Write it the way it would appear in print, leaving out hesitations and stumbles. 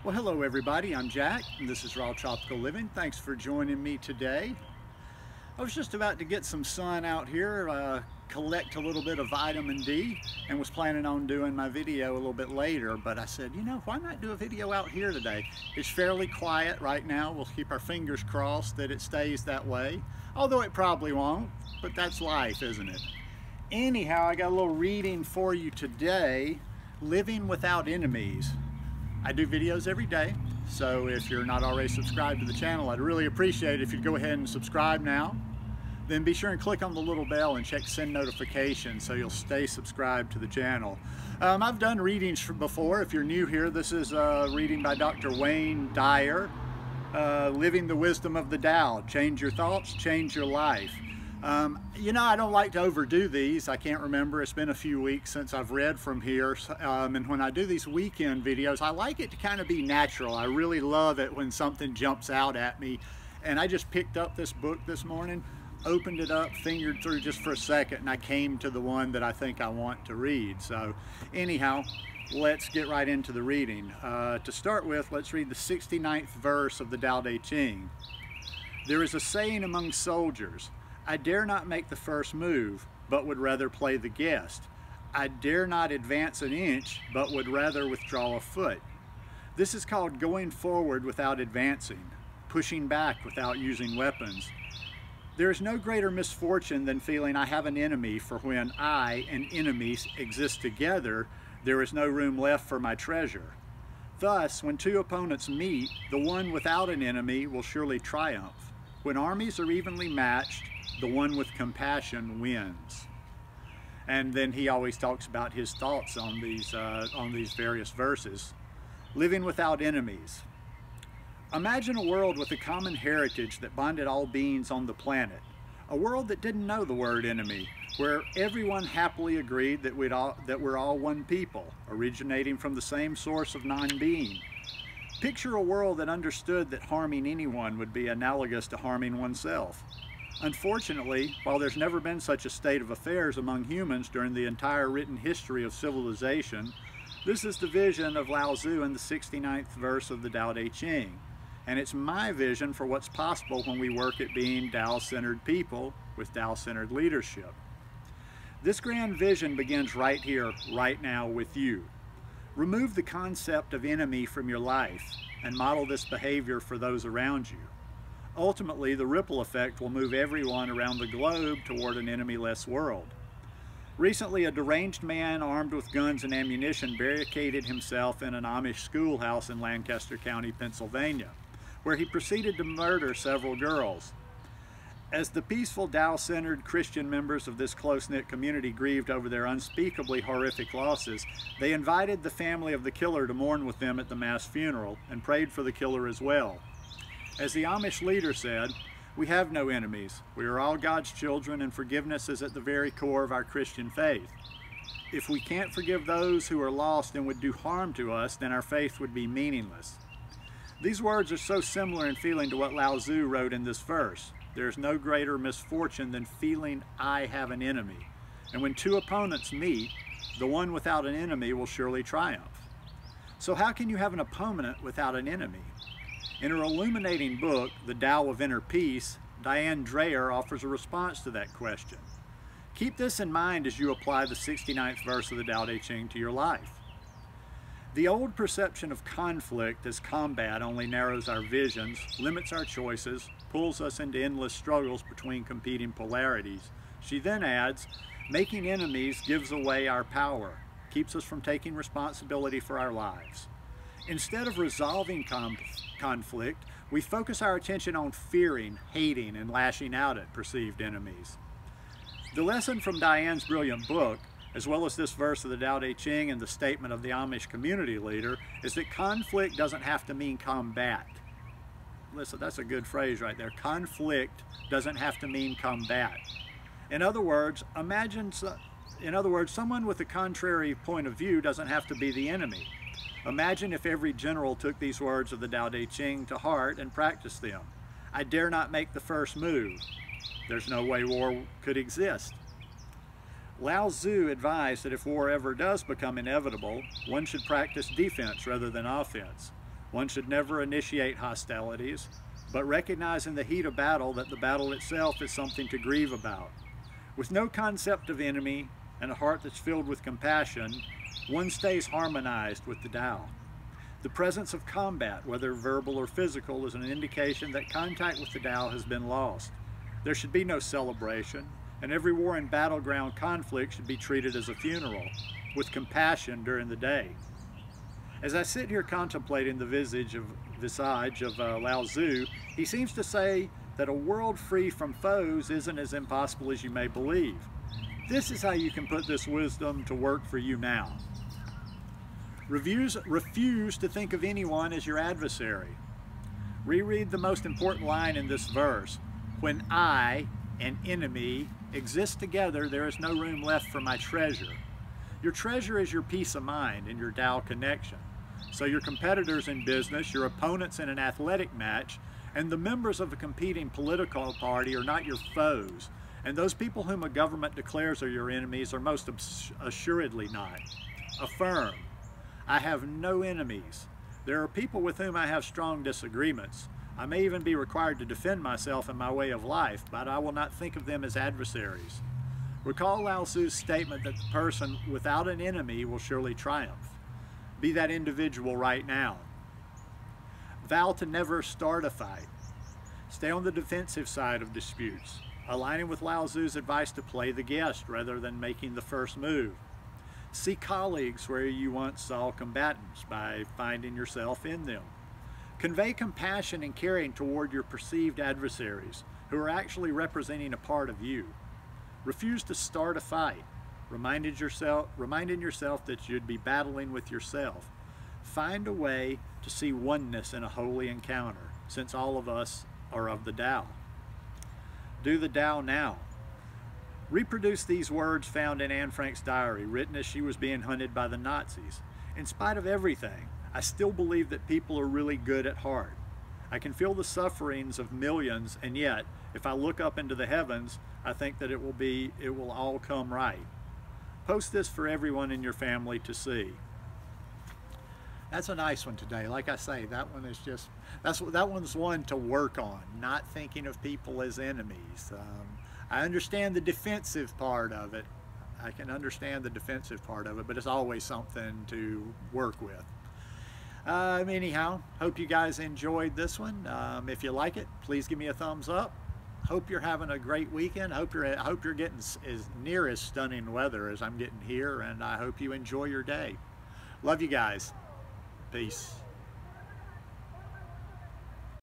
Well, hello everybody, I'm Jack, and this is Raw Tropical Living. Thanks for joining me today. I was just about to get some sun out here, collect a little bit of vitamin D, and was planning on doing my video a little bit later, but I said, you know, why not do a video out here today? It's fairly quiet right now. We'll keep our fingers crossed that it stays that way, although it probably won't, but that's life, isn't it? Anyhow, I got a little reading for you today, Living Without Enemies. I do videos every day, so if you're not already subscribed to the channel, I'd really appreciate it if you'd go ahead and subscribe now. Then be sure and click on the little bell and check send notifications so you'll stay subscribed to the channel. I've done readings before. If you're new here, this is a reading by Dr. Wayne Dyer, Living the Wisdom of the Tao. Change your thoughts, change your life. You know, I don't like to overdo these. I can't remember. It's been a few weeks since I've read from here. And when I do these weekend videos, I like it to kind of be natural. I really love it when something jumps out at me. And I just picked up this book this morning, opened it up, fingered through just for a second, and I came to the one that I think I want to read. So anyhow, let's get right into the reading. To start with, let's read the 69th verse of the Tao Te Ching. There is a saying among soldiers, I dare not make the first move, but would rather play the guest. I dare not advance an inch, but would rather withdraw a foot. This is called going forward without advancing, pushing back without using weapons. There is no greater misfortune than feeling I have an enemy, for when I and enemies exist together, there is no room left for my treasure. Thus, when two opponents meet, the one without an enemy will surely triumph. When armies are evenly matched, the one with compassion wins. And then he always talks about his thoughts on these various verses. Living without enemies. Imagine a world with a common heritage that bonded all beings on the planet. A world that didn't know the word enemy, where everyone happily agreed that we're all one people, originating from the same source of non-being. Picture a world that understood that harming anyone would be analogous to harming oneself. Unfortunately, while there's never been such a state of affairs among humans during the entire written history of civilization, this is the vision of Lao Tzu in the 69th verse of the Tao Te Ching. And it's my vision for what's possible when we work at being Tao-centered people with Tao-centered leadership. This grand vision begins right here, right now with you. Remove the concept of enemy from your life and model this behavior for those around you. Ultimately, the ripple effect will move everyone around the globe toward an enemy-less world. Recently, a deranged man armed with guns and ammunition barricaded himself in an Amish schoolhouse in Lancaster County, Pennsylvania, where he proceeded to murder several girls. As the peaceful Tao-centered Christian members of this close-knit community grieved over their unspeakably horrific losses, they invited the family of the killer to mourn with them at the mass funeral and prayed for the killer as well. As the Amish leader said, we have no enemies. We are all God's children, and forgiveness is at the very core of our Christian faith. If we can't forgive those who are lost and would do harm to us, then our faith would be meaningless. These words are so similar in feeling to what Lao Tzu wrote in this verse. There is no greater misfortune than feeling I have an enemy. And when two opponents meet, the one without an enemy will surely triumph. So how can you have an opponent without an enemy? In her illuminating book, The Tao of Inner Peace, Diane Dreyer offers a response to that question. Keep this in mind as you apply the 69th verse of the Tao Te Ching to your life. The old perception of conflict as combat only narrows our visions, limits our choices, pulls us into endless struggles between competing polarities. She then adds, making enemies gives away our power, keeps us from taking responsibility for our lives. Instead of resolving conflict, we focus our attention on fearing, hating, and lashing out at perceived enemies. The lesson from Diane's brilliant book, as well as this verse of the Tao Te Ching and the statement of the Amish community leader, is that conflict doesn't have to mean combat. Listen, that's a good phrase right there. Conflict doesn't have to mean combat. In other words, someone with a contrary point of view doesn't have to be the enemy. Imagine if every general took these words of the Tao Te Ching to heart and practiced them. I dare not make the first move. There's no way war could exist. Lao Tzu advised that if war ever does become inevitable, one should practice defense rather than offense. One should never initiate hostilities, but recognize in the heat of battle that the battle itself is something to grieve about. With no concept of enemy and a heart that's filled with compassion, one stays harmonized with the Tao. The presence of combat, whether verbal or physical, is an indication that contact with the Tao has been lost. There should be no celebration, and every war and battleground conflict should be treated as a funeral, with compassion during the day. As I sit here contemplating the visage of Lao Tzu, he seems to say that a world free from foes isn't as impossible as you may believe. This is how you can put this wisdom to work for you now. Refuse to think of anyone as your adversary. Reread the most important line in this verse. When I and enemy exist together, there is no room left for my treasure. Your treasure is your peace of mind and your Tao connection. So your competitors in business, your opponents in an athletic match, and the members of a competing political party are not your foes. And those people whom a government declares are your enemies are most assuredly not. Affirm, I have no enemies. There are people with whom I have strong disagreements. I may even be required to defend myself and my way of life, but I will not think of them as adversaries. Recall Lao Tzu's statement that the person without an enemy will surely triumph. Be that individual right now. Vow to never start a fight. Stay on the defensive side of disputes, aligning with Lao Tzu's advice to play the guest rather than making the first move. See colleagues where you once saw combatants by finding yourself in them. Convey compassion and caring toward your perceived adversaries who are actually representing a part of you. Refuse to start a fight, reminding yourself that you'd be battling with yourself. Find a way to see oneness in a holy encounter, since all of us are of the Tao. Do the Tao now. Reproduce these words found in Anne Frank's diary, written as she was being hunted by the Nazis. In spite of everything, I still believe that people are really good at heart. I can feel the sufferings of millions, and yet, if I look up into the heavens, I think that it will all come right. Post this for everyone in your family to see. That's a nice one today. Like I say, that one is just, that one's one to work on, not thinking of people as enemies. I understand the defensive part of it. I can understand the defensive part of it, but it's always something to work with. Anyhow, hope you guys enjoyed this one. If you like it, please give me a thumbs up. Hope you're having a great weekend. Hope you're getting as near as stunning weather as I'm getting here, and I hope you enjoy your day. Love you guys. Peace.